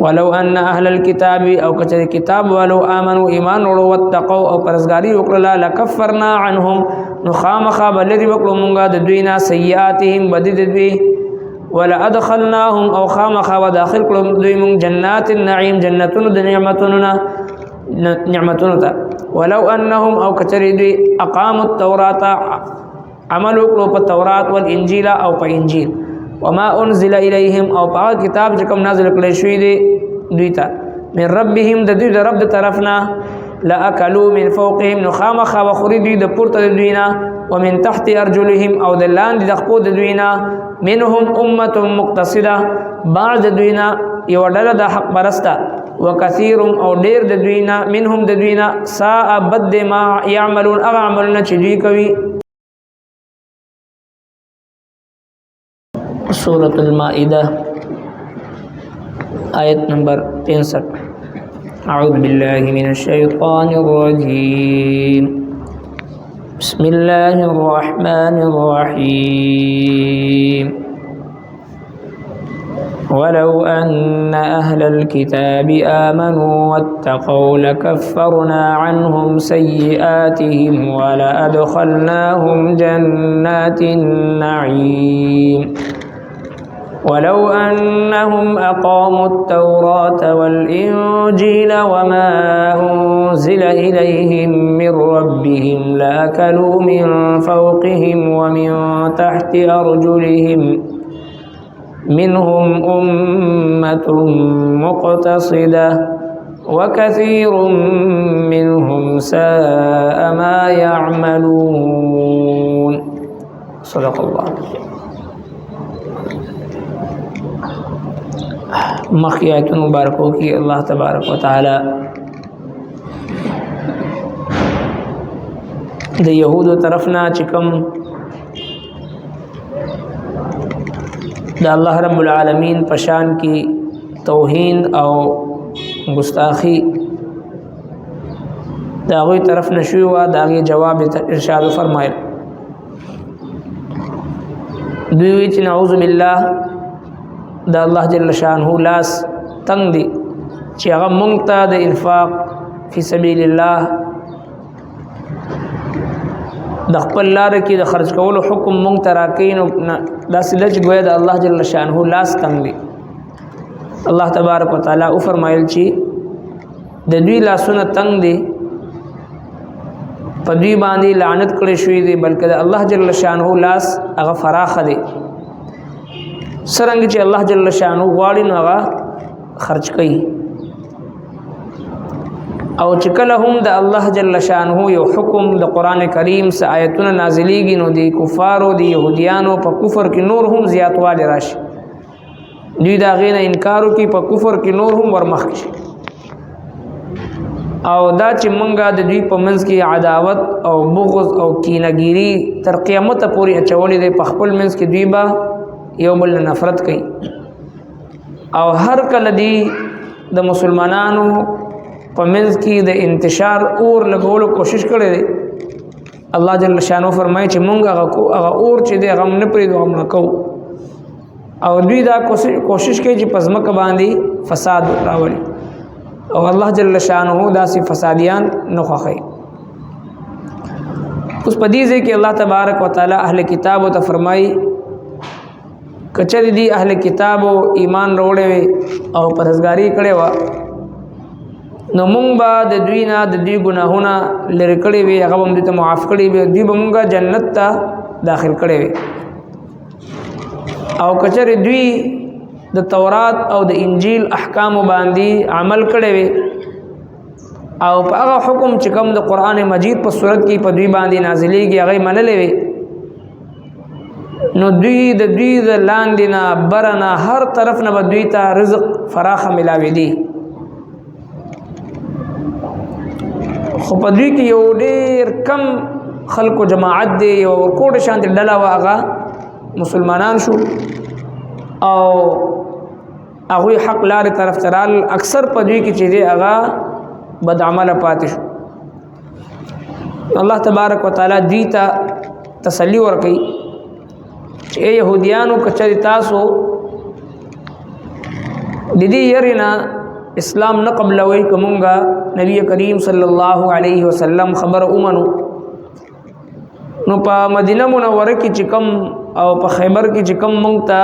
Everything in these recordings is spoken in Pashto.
ولو ان اهل الكتاب او کچره کتاب ولو امنوا ایمان ورو واتقوا او پرزګاری وکړه لکفرنا عنهم نخامخ بلری وکړو مونږه د دوینا سیئاتهم بد د دوی ولا ادخلناهم او خامخ وداخل کړو دوی مونږ جنات النعیم جنتون د نعمتونو ته ولو انهم او کچره دوی اقاموا التوراة عمل وکړو په تورات او انجیل او په انجیل وما انزل اليهم او په کتاب چې کوم نازل کړی شوی دی دوی ته من ربهم د دوی د رب د طرفنا لاكلوا من فوقهم نخامخ وخري دوی د پورته د دوینا ومن تحت ارجلهم او د لاندې د خپو د دوینا منهم امه مقتصده بعض د دوینا یو ډله د حق برسته وكثير او ډیر د دوینا منهم د دوینا ساء بد ما يعملون اعمالنا چې دوی کوي. سورة المائدة آیت نمبر 65. اعوذ بالله من الشیطان الرجیم بسم الله الرحمن الرحیم ولو أن أهل الكتاب آمنوا واتقوا لكفرنا عنهم سيئاتهم ولأدخلناهم جنات النعيم ولو أنهم أقاموا التوراة والإنجيل وما أنزل إليهم من ربهم لأكلوا من فوقهم ومن تحت أرجلهم منهم أمة مقتصدة وكثير منهم ساء ما يعملون. صدق الله. مخی آیتون مبارکوں کی اللہ تبارک و تعالی د یهودو طرفنا چکم د الله رب العالمین پشان کی توہین او گستاخی داغوی طرف نشوی و داغی جواب ارشاد فرمائل دوی چی نعوذ باللہ دا الله جل شانه لاس تنگ دی چې هغه مونږ ته د انفاق فی سبیل الله د خپل لار کې د خرج کولو حکم مونږ ته راکې نو دا سلج ګویا د الله جل شانه لاس تنگ دی. الله تبارک وتعالى او فرمایل چې د دوی لاسونه تنگ دی په دوی باندې لعنت کړی شوی دی بلکې د الله جل شانه لاس هغه فراخ دی سرنګ چې الله جل شانه غواړي نو هغه خرج کوي او چې کله هم د الله جل شانه یو حکم د قران کریم س آیتونه نازلېږي نو دی کفارو دی يهوديانو په کفر کې نور هم زیاتوالی راشي دوی دا غینه انکارو کې په کفر کې نور هم ورمخ شي او دا چې مونږه د دوی په منځ کې عداوت او بغض او کینهګيري تر قیامت پورې اچولې د خپل منځ کې دوی با یو بل نفرت کوي او هر کله دی د مسلمانانو په منځ کې د انتشار اور لګولو کوشش کړي الله جل شانو فرمایي چې مونږ هغه اور چې دی غم نه پرې دوه نه کو او دوی دا کوشش کوي چې پزمک باندې فساد راولي او الله جل شانو داسې فسادیان نه خوښي. اوس په دې ځای کې الله تبارک وتعالى اهل کتاب ته فرمایي کچری دی اهل کتابو ایمان وروړي او پرهیزګاری کړي وا نو مونږ به د دوی نه د دوی ګناهونه لری کړي وي هغه هم دې ته معاف کړي وي دوی به مونږه جنت ته داخل کړي وي او کچری دوی د تورات او د انجیل احکام باندې عمل کړي وي او په هغه حکم چې کوم د قران مجید په صورت کې په دوی باندې نازلېږي هغه منلې وي نو دوی د لاندې نه برنا هر طرف نه دوی ته رزق فراخ ملاوي دي خو په دوی کې یو ډېر کم خلکو جماعت دی یو کوټه شانت ډله واغه مسلمانان شو او هغه حق لار طرف ترال اکثر په دوی کې چې دی هغه بد عمله پاتې شو. الله تبارک وتعالى دې ته تسلی ورکړي چې يهوديانو کچري تاسو د دې يرنا اسلام نه قبلوي کومګه نبی کریم صلی الله علیه وسلم خبر اومنو نو په مدینه منوره کې چې کم او په خیبر کې چې کم مونږ ته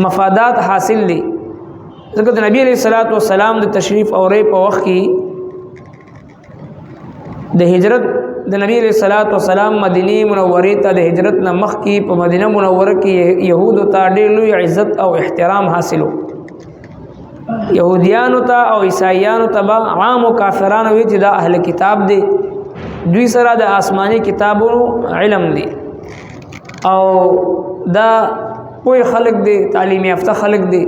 مفادات حاصل دي ځکه د نبی علیہ الصلوۃ والسلام د تشریف اورې په وخت کې د هجرت د نبی علیہ الصلوۃ والسلام مدینه منوره ته د هجرت نه مخکې په مدینه منوره کې يهودو ته ډېر لوی عزت او احترام حاصلو يهوديانو ته او عیسایانو ته عام او کافرانو وی چې دا اهل کتاب دي دوی سره د آسماني کتابونو علم دي او دا کوئی خلق دي تعلیم یافته خلق دي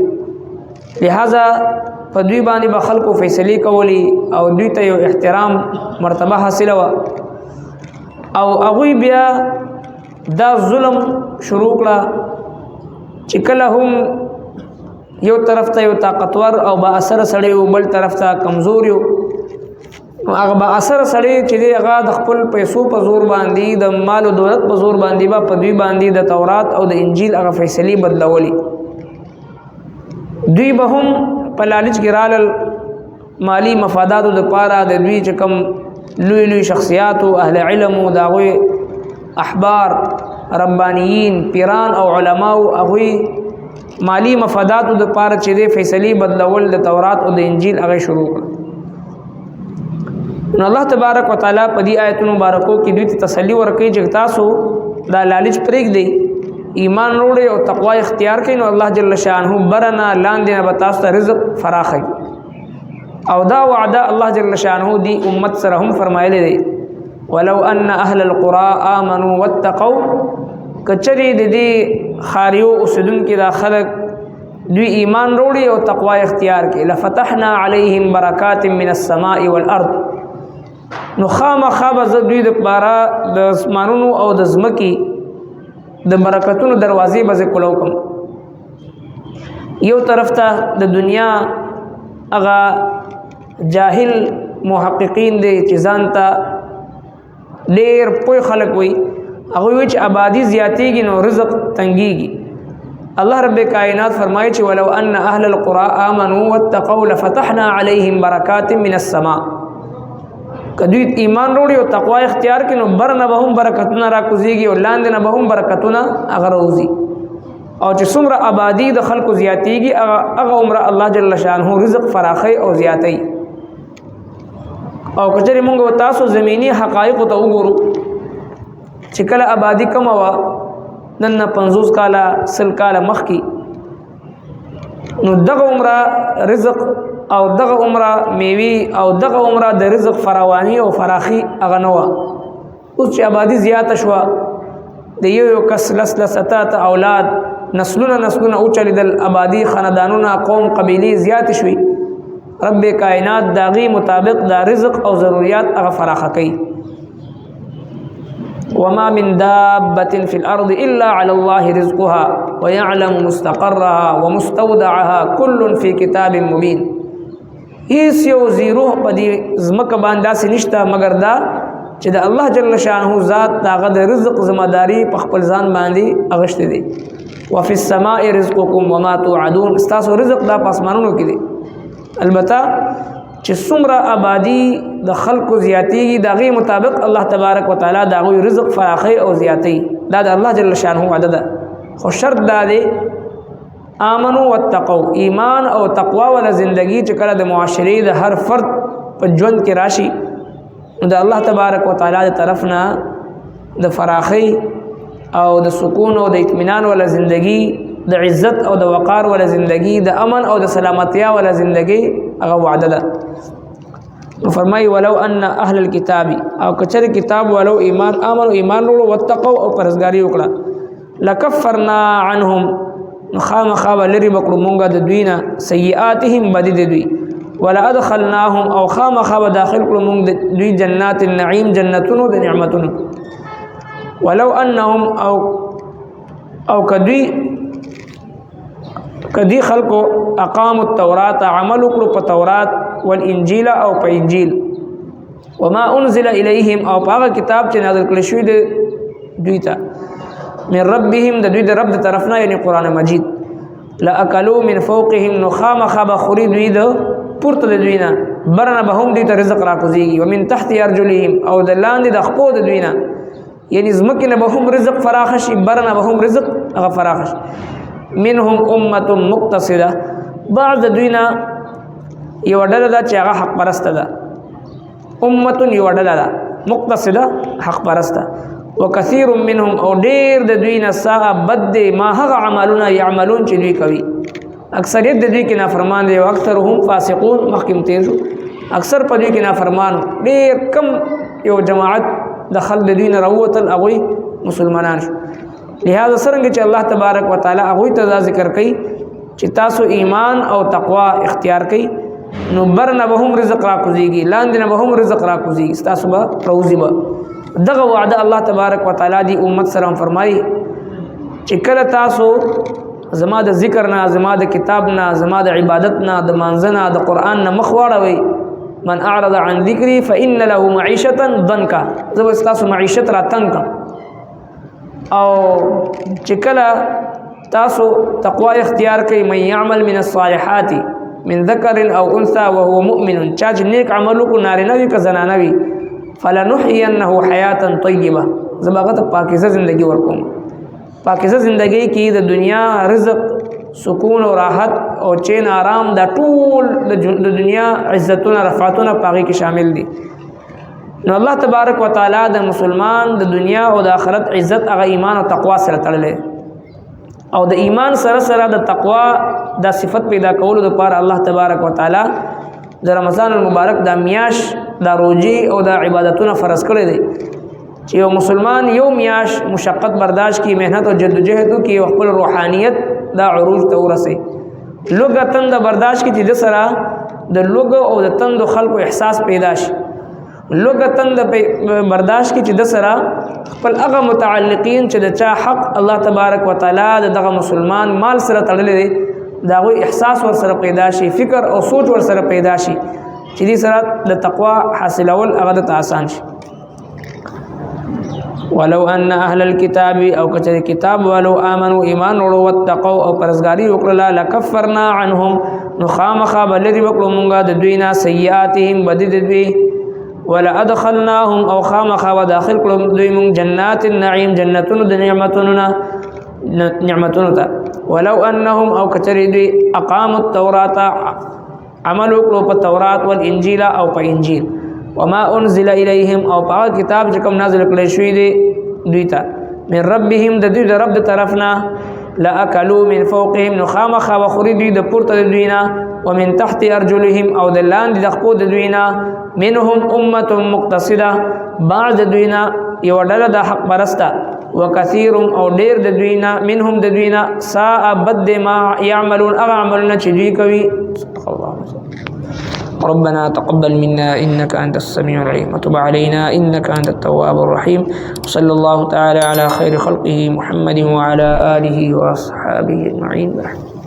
لہذا په دوی باندې به خلکو فیصله کولی او دوی ته یو احترام مرتبه حاصله و او هغه بیا دا ظلم شروع کړه چې کله هم یو طرف ته یو طاقتور او با اثر سړی او بل طرف ته کمزور یو هغه با اثر سړی چې هغه د خپل پیسو په زور باندې د مال او دولت په زور باندې با په دوی باندې د تورات او د انجیل هغه فیصله بدلولي دوی به هم په لالچ کې رال مالی مفاداتو د پاره د دوی چې کم لوی لوی شخصیات او اهل علم او داوی احبار ربانیین پیران او علما او هغه مالی مفاداتو د پاره چې د فیصله بدلول د تورات او د انجیل هغه شروع کړ نو الله تبارک وتعالى په دې آیتونو مبارکو کې دوی ته تسلی ورکړي چې تاسو دا لالچ پرېږ دی ایمان وروړي او تقوا اختیار کړئ نو الله جل شانه برنا لاندې نه تاسو ته رزق فراخي او دا وعده الله جل شانه دی امت سره هم فرمایلی دی ولو ان اهل القرى امنوا واتقوا کچری د دې خاریو اوسدون کې دا خلق دوی ایمان وروړي او تقوا اختیار کړي لفتحنا عليهم برکات من السماء والارض نو خامخا به دوی د پاره د اسمانونو او د زمکی د برکتونو دروازې به کولو کوم یو طرف ته د دنیا هغه جاهل محققین دي چې ځان ته ډېر پوه خلک وي هغه وی چې آبادی زیاتېږي نو رزق تنګيږي الله رب کائنات فرمایي چې ولو ان اهل القرى امنوا واتقوا لفتحنا عليهم برکات من السماء کدی ایمان وروړي او تقوا اختیار کړي نو برنه به هم برکتونه راکوزيږي او لاندې نه به هم برکتونه هغه راوځي او چې څومره آبادی د خلکو زیاتېږي هغه عمره الله جل شانه رزق فراخي او زیاتي او کچري موږ تاسو زميني حقایق ته وګورو چې کله آبادی کم وا نن 50 کاله 100 کاله مخکي نو دغه عمره رزق او دغه عمره میوي او دغه عمره د رزق فراوانی او فراخي هغه نو اوس چې آبادی زیاته شو د یو کس لسلسات اولاد نسلونه او چلی د آبادی خاندانونه قوم قبيله زیات شوي رب کائنات داغي مطابق دا رزق او ضرورت هغه فراخه کوي وما من دابة في الأرض إلا على الله رزقها ويعلم مستقرها ومستودعها كل في كتاب مبين هیڅ یو زیرو په دې زمکه باندې سنشته مگر دا چې د الله جل شانه ذات داغه د رزق ذمہداري په خپل ځان باندې اغشته دي وفي السماء رزقكم وما توعدون استاسو رزق دا پاسمانونو کې دي البته چې څومره آبادی د خلکو زیاتېږي دغه مطابق الله تبارک وتعالى دغه رزق فراخي او زیاتي دا د الله جل شانه وعده ده خو شرط دا دی آمنوا واتقوا ایمان او تقوا ولا زندگی چې کله د معاشري د هر فرد په ژوند کې راشي د الله تبارک وتعالى د طرفنا د فراخي او د سکون او د اطمینان ولا زندگی د عزت او د وقار ولا زندگی د امن او د سلامتیا ولا زندگی هغه وعده ده فرمای ولو ان اهل الكتاب او کچر کتاب ولو ایمان امنوا ایمان ورو واتقوا او پرهیزګاری وکړه لکفرنا عنهم خامخا لري بکړو مونږه د دوینا سیئاتهم بدی د دوی ولا ادخلناهم او خامخا داخل کړو مونږ د دوی جنات النعیم جنتونو د نعمتونو ولو انهم او کدی خلقو اقاموا التوراة عمل کړو په تورات والانجیل او په انجیل وما انزل الیهم او هغه کتاب چې نازل کړی شوی دی دوی ته من ربهم د دوی د رب د طرفنا یعنی قران مجید لاکلوا من فوقهم نخام خب خوري دوی د پورته د دوی نه برنه به هم دوی ته رزق راکوزیږي ومن تحت ارجلهم او د لاندې د خپو د دوی نه یعنی زمکه نه به هم رزق فراخ شي برنه به هم رزق هغه فراخ شي منهم امه مقتصده بعض د دوی نه یو ډله ده چې هغه حق پرسته ده امه یو ډله ده مقتصده حق پرسته وكثير منهم او ډیر د دوی نه ساء بد ما هغه عملونه يعملون چې دوی کوي اکثریت د دوی کې نافرمان دي او اکثرهم فاسقون مخکم تیر اکثر په دوی کې نافرمان ډیر کم یو جماعت د خلک د دوی نه راوتل هغوی مسلمانان شو لہذا څرنګه چې الله تبارک وتعالى هغوی ته ذکر کوي چې تاسو ایمان او تقوا اختیار کوي نو برنه به هم رزق راکوزیږي لاندې نه به هم رزق راکوزیږي تاسو به روزي به دغه وعده الله تبارک وتعالى دی امت سره فرمایي چې کله تاسو زما د ذکر نه زما د کتاب نه زما د عبادت نه د مانځه نه د قرآن نه مخ واړوي من اعرض عن ذکری فإن له معیشة ضنکا زه تاسو معیشت را تنګ او چې کله تاسو تقوا اختیار کوي من يعمل من الصالحات من ذکر او انثى وهو مؤمن چا چې نیک عملو کو نارینه وي که زنانه وي فلنحيينه حیاتا طیبه زباغت پاکیزه زندگی ورکوم پاکیزه زندگی کې د دنیا رزق سکون او راحت او چین آرام دا ټول د دنیا عزتونه رفعتونه پاغي کې شامل دي نو الله تبارک وتعالى د مسلمان د دنیا او د آخرت عزت هغه ایمان او تقوا سره تړلې او د ایمان سره سره د تقوا د صفت پیدا کولو لپاره الله تبارک وتعالى د رمضان المبارک د میاش د روزي او د عبادتونو فرض کړی دی چې یو مسلمان یو میاش مشقت برداشت کی مهنت او جدوجہد کی خپل روحانیت دا عروج ته ورسي لوګه تند برداشت کی چې سره د لوګه او د تند خلکو احساس پیدا شي لوګه تند برداشت کی چې سره خپل هغه متعلقین چې د چا حق الله تبارک وتعالى دغه مسلمان مال سره تړلې دی دا غوي احساس ور سره پیدا شي فکر او سوچ ور سره پیدا شي چې دې سره د تقوا حاصلول هغه ته آسان شي ولو ان اهل الكتاب او کچره کتاب ولو امنوا ایمان ورو وتقوا او پرزګاری وکړه لکفرنا عنهم نخامخ بلری وکړو مونږه د دوی نه سیئاتهم بد د دوی ولا ادخلناهم او خامخ وداخل کړو دوی مونږ جنات النعیم جنتونو د نعمتونو ته ولو انهم او کچره دوی اقاموا التوراۃ عمل وکړو په تورات او انجیل او په انجیل وما انزل الیهم او په کتاب چې کوم نازل کړی شوی دی دوی ته من ربهم د دوی د رب د طرفنا لاکلوا من فوقهم نخامخ وخوري دوی د پورته د دوی نه ومن تحت ارجلهم او د لاندې د خپو د دوی نه منهم امه مقتصده بعض د دوی نه یو ډله د حق پرسته وكثير او ډیر د دوی نه منهم د دوی نه ساء بد ما يعملون اعمالنا چې دوی کوي ربنا تقبل منا إنك أنت السميع العليم وتب علينا إنك أنت التواب الرحيم صلى الله تعالى على خير خلقه محمد وعلى آله وأصحابه أجمعين برحمته.